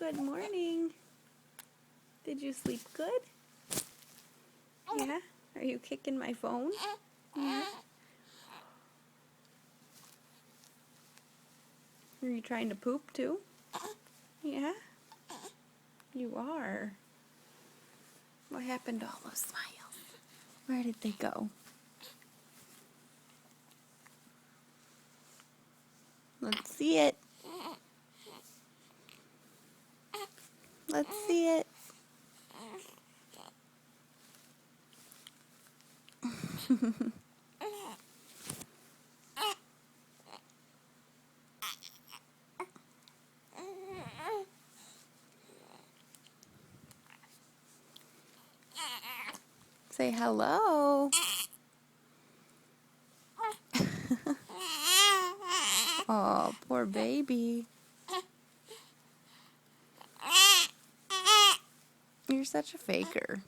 Good morning. Did you sleep good? Yeah? Are you kicking my phone? Yeah? Are you trying to poop too? Yeah? You are. What happened to all those smiles? Where did they go? Let's see it. Let's see it. Say hello. Oh, poor baby. You're such a faker.